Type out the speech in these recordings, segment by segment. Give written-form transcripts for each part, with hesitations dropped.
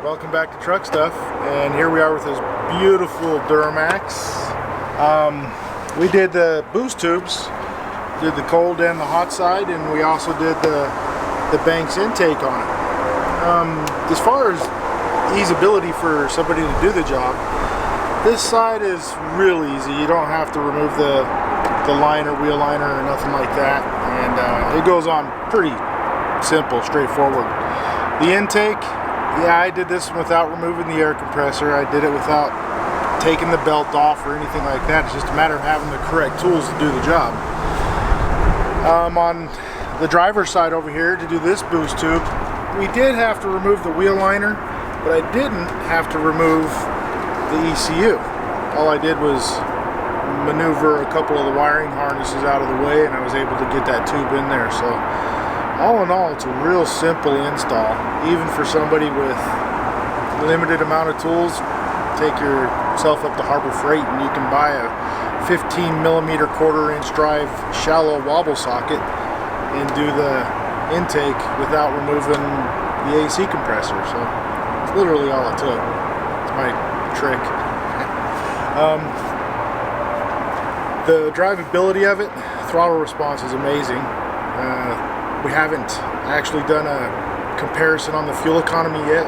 welcome back to TrukStuf, and here we are with this beautiful Duramax. We did the boost tubes, did the cold and the hot side, and we also did the Banks intake on it. As far as easeability for somebody to do the job, this side is real easy. You don't have to remove the liner, wheel liner, or nothing like that, and it goes on pretty simple, straightforward. The intake, yeah, I did this without removing the air compressor. I did it without taking the belt off or anything like that. It's just a matter of having the correct tools to do the job. On the driver's side over here, to do this boost tube, we did have to remove the wheel liner, but I didn't have to remove the ECU. All I did was maneuver a couple of the wiring harnesses out of the way, and I was able to get that tube in there. So all in all, it's a real simple install, even for somebody with limited amount of tools. Take yourself up to Harbor Freight and you can buy a 15mm 1/4" drive shallow wobble socket and do the intake without removing the AC compressor. So it's literally all it took. It's my trick. The drivability of it, throttle response is amazing. We haven't actually done a comparison on the fuel economy yet,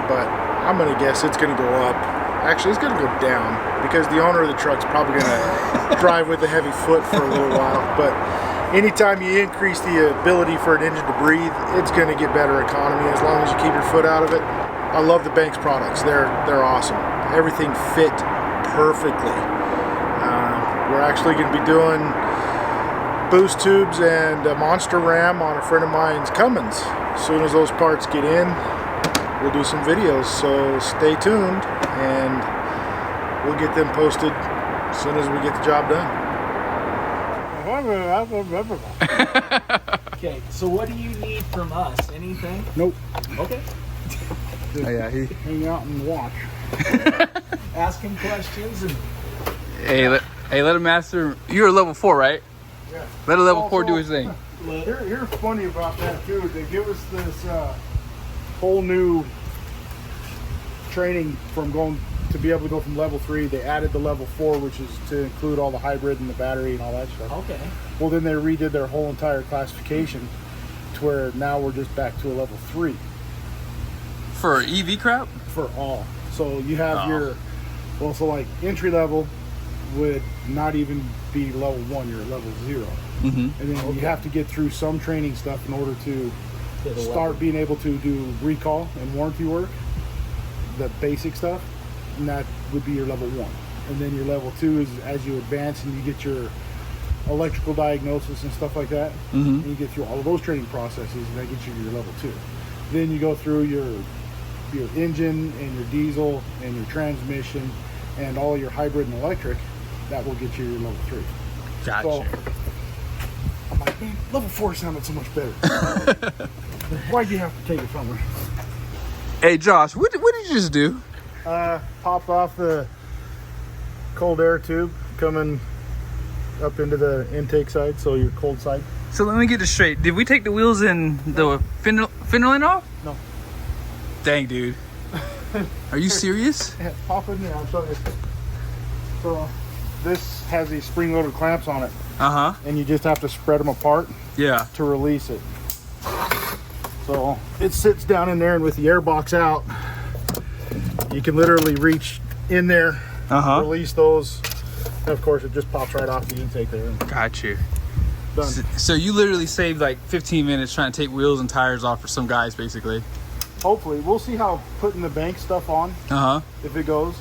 but I'm gonna guess it's gonna go up. Actually, it's gonna go down because the owner of the truck's probably gonna drive with a heavy foot for a little while. But anytime you increase the ability for an engine to breathe, it's gonna get better economy as long as you keep your foot out of it. I love the Banks products. They're awesome. Everything fit perfectly. We're actually gonna be doing boost tubes and a monster ram on a friend of mine's Cummins. As soon as those parts get in, we'll do some videos, so stay tuned and we'll get them posted as soon as we get the job done. Okay, so what do you need from us? Anything? Nope. Okay. Oh, yeah, he hang out and watch. Ask him questions and let him answer. You're a level 4, right? Yeah. Let a level 4 do his thing. Here's funny about that too. They give us this whole new training from going to be able to go from level 3. They added the level 4, which is to include all the hybrid and the battery and all that stuff. okay. Well, then they redid their whole entire classification to where now we're just back to a level 3 For EV crap? for all. So you have so like entry level would not even be level 1, you're at level 0. Mm-hmm. And then you have to get through some training stuff in order to start being able to do recall and warranty work, the basic stuff, and that would be your level 1. And then your level 2 is as you advance and you get your electrical diagnosis and stuff like that, and you get through all of those training processes, and that gets you to your level 2. Then you go through your engine and your diesel and your transmission and all your hybrid and electric. That will get you your level 3. Gotcha. So, I'm like, man, level 4 sounded so much better. Why'd you have to take it from me? Hey, Josh, what did you just do? Popped off the cold air tube coming up into the intake side, so your cold side. So let me get this straight. Did we take the wheels and the fender line off? No. Dang, dude. Are you serious? Yeah, pop in there, I'll show you. So this has these spring-loaded clamps on it, and you just have to spread them apart to release it. So it sits down in there, and with the air box out, you can literally reach in there, release those, and of course it just pops right off the intake there. Got you. Done. So you literally saved like 15 minutes trying to take wheels and tires off for some guys, basically. Hopefully. We'll see how putting the bank stuff on, if it goes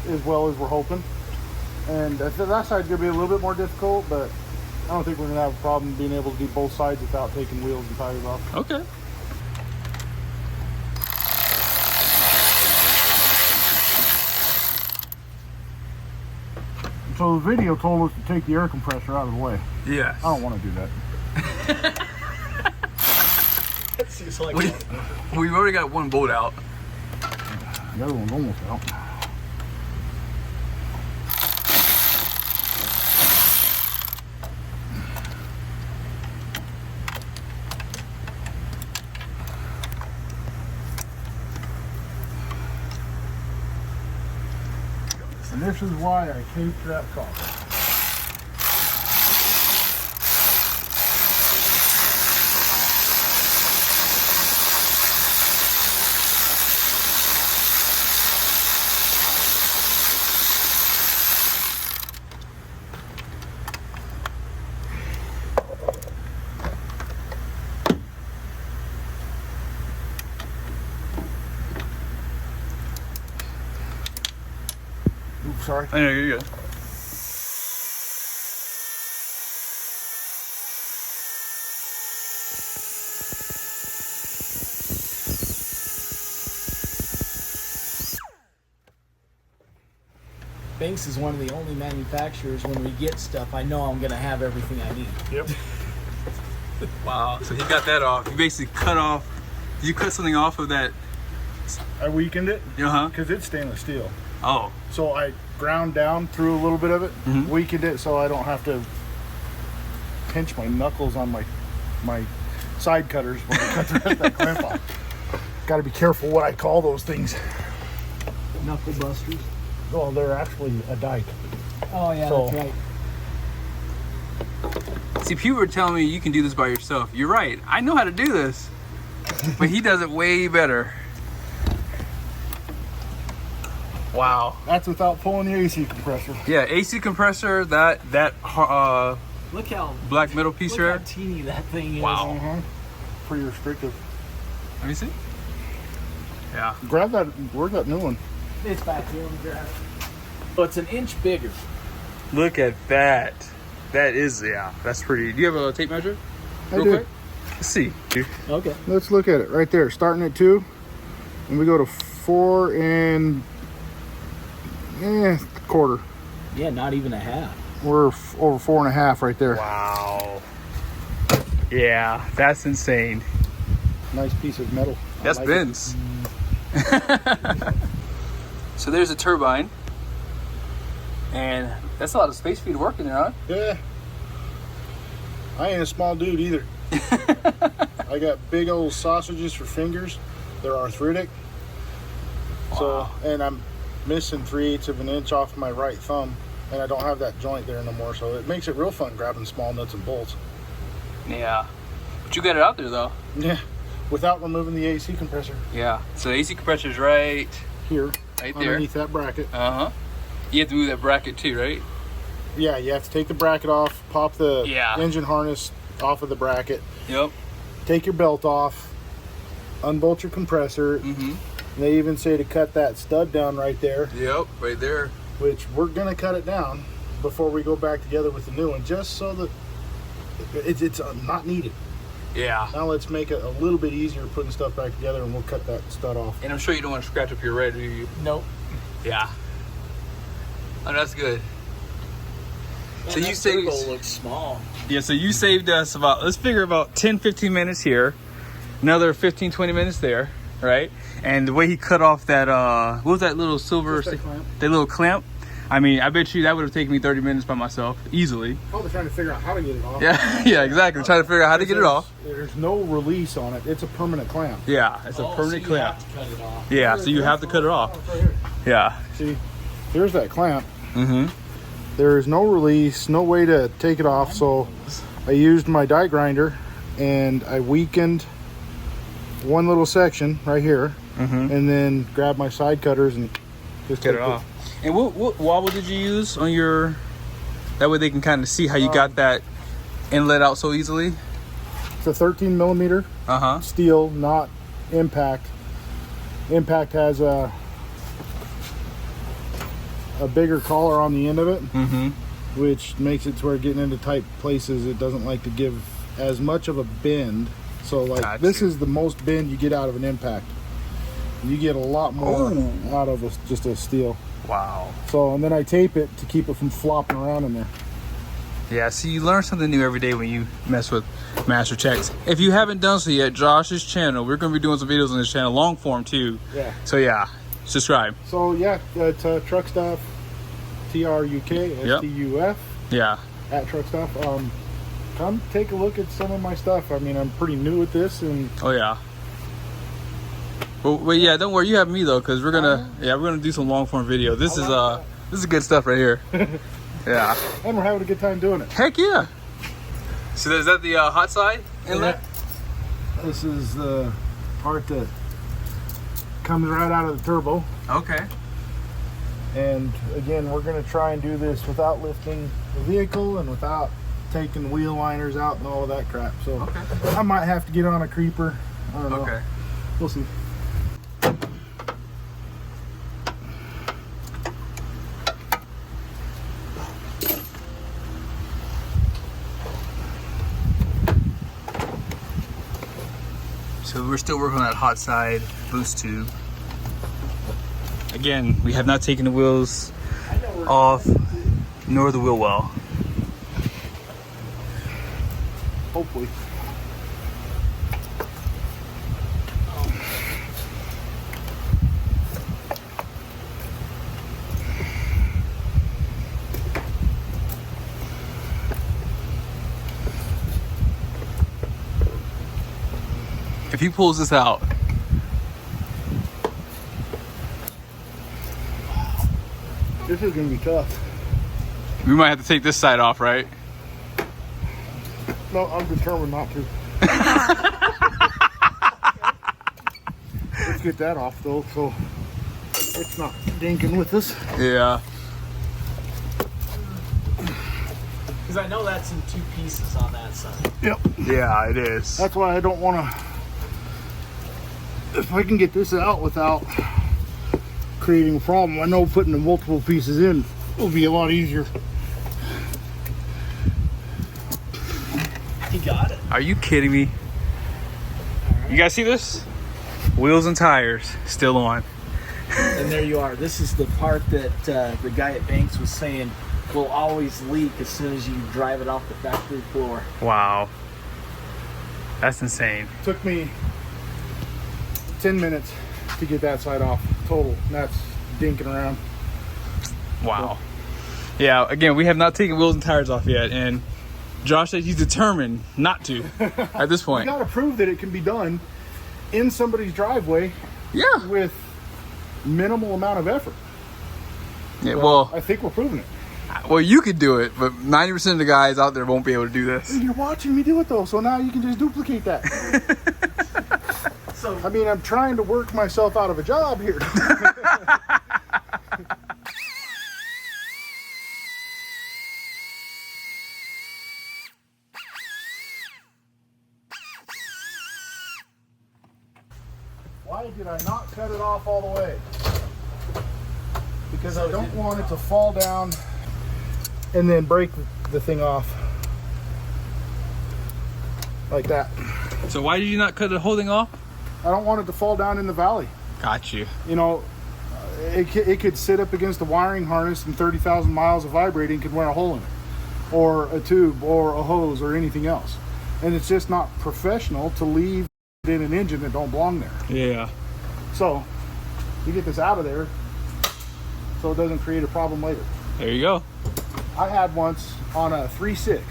as well as we're hoping. And that side's going to be a little bit more difficult, but I don't think we're going to have a problem being able to do both sides without taking wheels and tires off. Okay. So the video told us to take the air compressor out of the way. Yeah. I don't want to do that. We've already got one bolt out. The other one's almost out. And this is why I taped that car. Oops, sorry. I know, you're good. Banks is one of the only manufacturers when we get stuff, I know I'm going to have everything I need. Yep. Wow. So he got that off. You basically cut off. Did you cut something off of that? I weakened it Uh-huh. because it's stainless steel. Oh. So I ground down through a little bit of it, weakened it so I don't have to pinch my knuckles on my side cutters when I cut the rest of that clamp off. Got to be careful what I call those things. Knuckle busters. Well, they're actually a dike. Oh, yeah, So- that's right. See, people are telling me you can do this by yourself. You're right. I know how to do this, but he does it way better. Wow. That's without pulling the AC compressor. Yeah, AC compressor. That Look how black metal piece look right. how teeny that thing is. Wow. Pretty restrictive. Let me see. Yeah. Grab that. Where's that new one? It's back here. Let me grab it. So it's an inch bigger. Look at that. That is, yeah. That's pretty. Do you have a tape measure? I do. Quick? Let's see. Okay. Let's look at it right there. Starting at 2, and we go to 4 and quarter. Yeah, not even a half. We're over 4.5 right there. Wow. Yeah, that's insane. Nice piece of metal. I That's like Ben's. So there's a turbine, and that's a lot of space for you to work in there, huh? it. Yeah. I ain't a small dude either. I got big old sausages for fingers. They're arthritic. So, and I'm missing 3/8 of an inch off my right thumb, and I don't have that joint there no more. So it makes it real fun grabbing small nuts and bolts. Yeah. But you got it out there, though. Yeah. Without removing the AC compressor. Yeah. So the AC compressor's right Here. there. Underneath that bracket. Uh-huh. You have to move that bracket, too, right? Yeah, you have to take the bracket off, pop the Yeah. engine harness off of the bracket, Yep. take your belt off, unbolt your compressor. Mm-hmm. They even say to cut that stud down right there, Yep, right there. which we're going to cut it down before we go back together with the new one, just so that it's not needed. Yeah. Now let's make it a little bit easier putting stuff back together, and we'll cut that stud off. And I'm sure you don't want to scratch up your red, do you? Nope. Yeah. Oh, that's good. Man, So you that saved... turbo looks small. Yeah, so you saved us about, let's figure about 10, 15 minutes here. Another 15, 20 minutes there, right? And the way he cut off that, what was that little silver... Just that clamp. That little clamp? I mean, I bet you that would have taken me 30 minutes by myself, easily. Probably trying to figure out how to get it off. Yeah, yeah, exactly. Trying to figure out how to get it off. There's no release on it. It's a permanent clamp. Yeah, it's a permanent so clamp. You have to cut it off. Yeah, so you have to cut it off. Right here. Yeah. See, here's that clamp. Mm-hmm. There is no release, no way to take it off, so I used my die grinder and I weakened one little section right here, and then grabbed my side cutters and just Get take it off. And what wobble did you use on your... That way they can kind of see how you got that inlet out so easily? It's a 13 millimeter Uh-huh. steel, not impact. Impact has a bigger collar on the end of it, which makes it to where getting into tight places, it doesn't like to give as much of a bend. So like Gotcha. this is the most bend you get out of an impact. You get a lot more out of just a steel. Wow. So, and then I tape it to keep it from flopping around in there. Yeah, see, you learn something new every day when you mess with Master Techs. If you haven't done so yet, Josh's channel, we're going to be doing some videos on this channel, long form too. Yeah. So yeah, subscribe. So yeah, it's TrukStuf, TrukStuf, Yeah. at TrukStuf. Come take a look at some of my stuff. I mean, I'm pretty new at this, and Oh yeah. Well, yeah, don't worry, you have me though, because we're gonna do some long form video. This is This is good stuff right here. Yeah. And we're having a good time doing it. Heck yeah. So is that the hot side inlet? Yeah. This is the part that comes right out of the turbo. Okay. And again, we're going to try and do this without lifting the vehicle and without taking the wheel liners out and all of that crap. So okay. I might have to get on a creeper. I don't know. Okay. We'll see. So we're still working on that hot side boost tube. Again, we have not taken the wheels off, nor the wheel well. Hopefully. If he pulls this out, this is going to be tough. we might have to take this side off, right? No, I'm determined not to. Let's get that off though, so it's not dinking with us. Yeah. Because I know that's in 2 pieces on that side. Yep. Yeah, it is. That's why I don't want to. If I can get this out without creating a problem, I know putting the multiple pieces in will be a lot easier. He got it. Are you kidding me? You guys see this? Wheels and tires still on. And there you are. This is the part that the guy at Banks was saying will always leak as soon as you drive it off the factory floor. Wow. That's insane. Took me 10 minutes to get that side off total, and that's dinking around. Wow. Yeah, again, we have not taken wheels and tires off yet, and Josh said he's determined not to at this You point. got to prove that it can be done in somebody's driveway Yeah. with minimal amount of effort. Yeah, So well, I think we're proving it. you could do it, but 90% of the guys out there won't be able to do this. You're watching me do it though, so now you can just duplicate that. So I mean, I'm trying to work myself out of a job here. Why did I not cut it off all the way? Because I don't want it to fall down and then break the thing off like that. So why did you not cut the whole thing off? I don't want it to fall down in the valley. Got you. You know, it could sit up against the wiring harness and 30,000 miles of vibrating could wear a hole in it, or a tube, or a hose, or anything else. And it's just not professional to leave it in an engine that don't belong there. Yeah. So, you get this out of there so it doesn't create a problem later. There you go. I had once on a 3.6.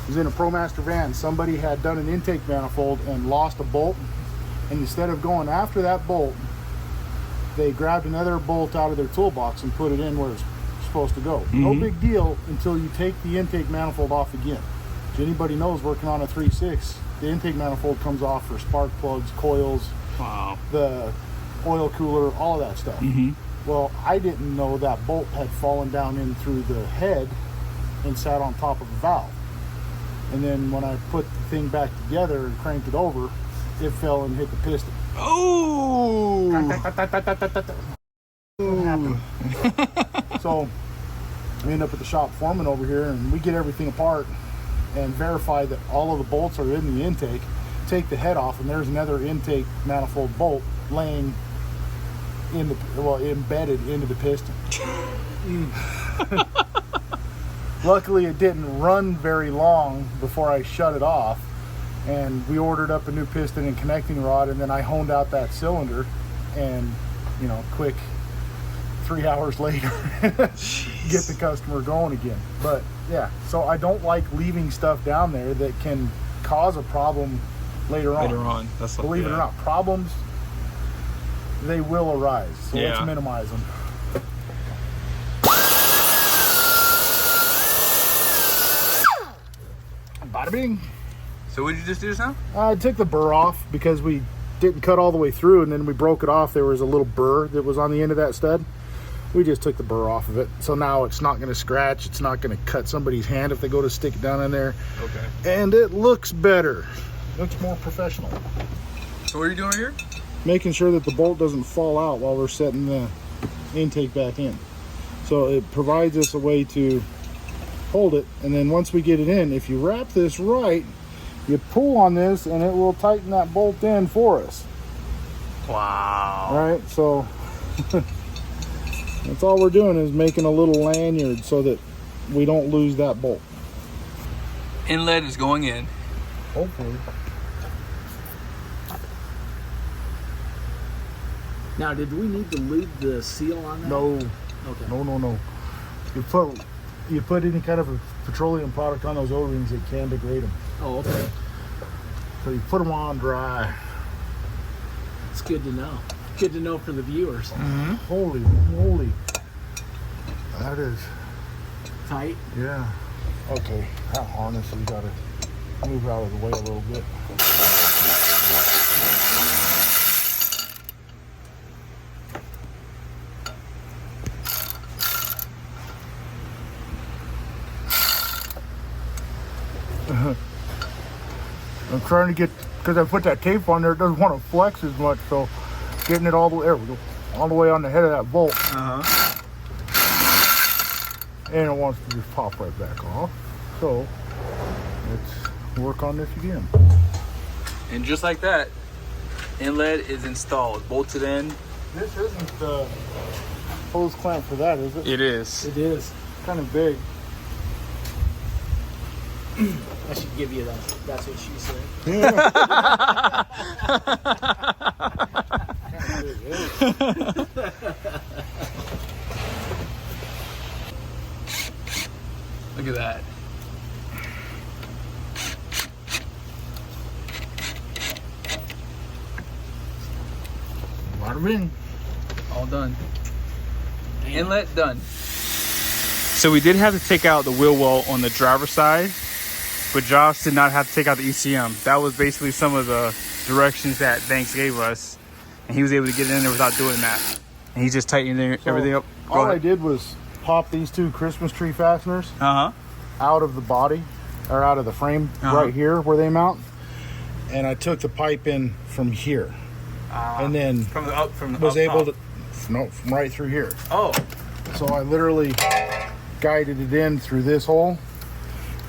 It was in a ProMaster van. Somebody had done an intake manifold and lost a bolt. And instead of going after that bolt, they grabbed another bolt out of their toolbox and put it in where it's supposed to go. No big deal until you take the intake manifold off again. If anybody knows working on a 3.6, the intake manifold comes off for spark plugs, coils, Wow. the oil cooler, all of that stuff. Well, I didn't know that bolt had fallen down in through the head and sat on top of the valve. And then when I put the thing back together and cranked it over, it fell and hit the piston. Oh. So we end up at the shop foreman over here, and we get everything apart and verify that all of the bolts are in the intake. Take the head off, and there's another intake manifold bolt laying in the embedded into the piston. Luckily, it didn't run very long before I shut it off, and we ordered up a new piston and connecting rod, and then I honed out that cylinder, and quick 3 hours later get the customer going again. But yeah, so I don't like leaving stuff down there that can cause a problem later on. That's Believe it or not, problems, they will arise, so let's Yeah. minimize them. Bada bing. So what did you just do just now? I took the burr off because we didn't cut all the way through, and then we broke it off. There was a little burr that was on the end of that stud. We just took the burr off of it. So now it's not going to scratch. It's not going to cut somebody's hand if they go to stick it down in there. Okay. And it looks better. Looks more professional. So what are you doing here? Making sure that the bolt doesn't fall out while we're setting the intake back in. So it provides us a way to hold it, and then once we get it in, if you wrap this right, you pull on this and it will tighten that bolt in for us. Wow. All right, so that's all we're doing is making a little lanyard so that we don't lose that bolt. Inlet is going in. Hopefully. Now, did we need to lube the seal on that? No. Okay. No. You put any kind of a petroleum product on those O-rings, it can degrade them. Oh, okay. So you put them on dry. It's good to know. Good to know for the viewers. Mm-hmm. Holy moly. That is, Tight. yeah. Okay, that harness, we gotta move out of the way a little bit. I'm trying to get, because I put that tape on there, it doesn't want to flex as much, so getting it all the way, there we go, all the way on the head of that bolt. And it wants to just pop right back off. So let's work on this again. And just like that, inlet is installed, bolted in. This isn't the hose clamp for that, is it? It is. It is. Kind of big. I should give you that. That's what she said. Look at that. Bada bing. All done. Inlet done. So we did have to take out the wheel well on the driver's side, but Josh did not have to take out the ECM. That was basically some of the directions that Banks gave us, and he was able to get in there without doing that. And he just tightened everything up. All I did was pop these two Christmas tree fasteners Uh-huh. out of the body, or out of the frame right here where they mount. And I took the pipe in from here. And then From the up was able top. to, no, from right through here. Oh. So I literally guided it in through this hole,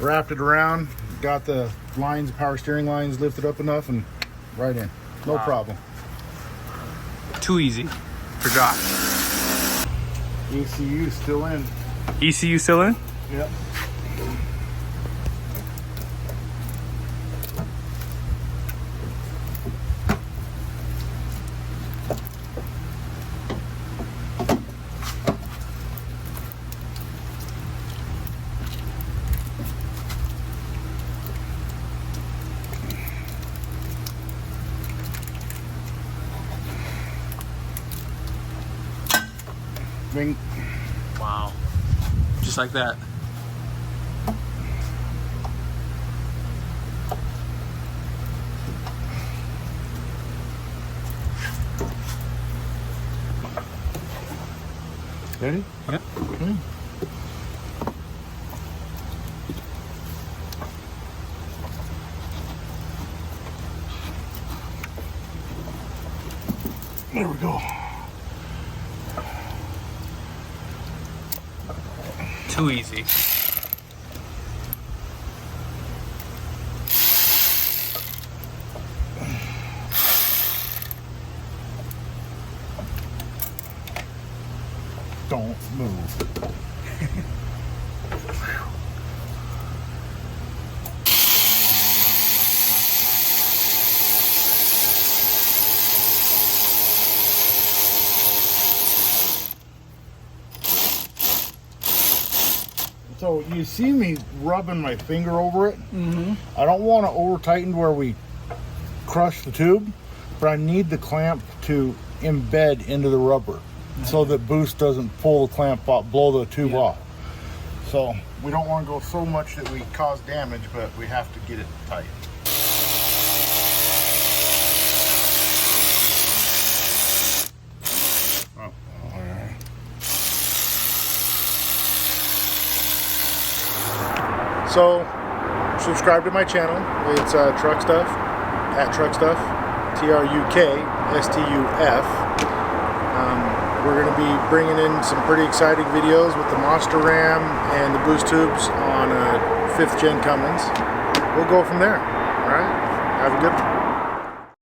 wrapped it around, got the lines, power steering lines lifted up enough, and right in. No problem. Too easy for Josh. ECU still in. ECU still in? Yep. Bing. Wow. Just like that. Ready? Yep. Okay. There we go. Too easy. Don't move. So you see me rubbing my finger over it. Mm-hmm. I don't want to over tighten where we crush the tube, but I need the clamp to embed into the rubber so that boost doesn't pull the clamp off, blow the tube off. So we don't want to go so much that we cause damage, but we have to get it tight. Oh, all right. So subscribe to my channel. It's TrukStuf, at TrukStuf, TrukStuf. We're going to be bringing in some pretty exciting videos with the Monster Ram and the boost tubes on a 5th gen Cummins. We'll go from there. All right, have a good one.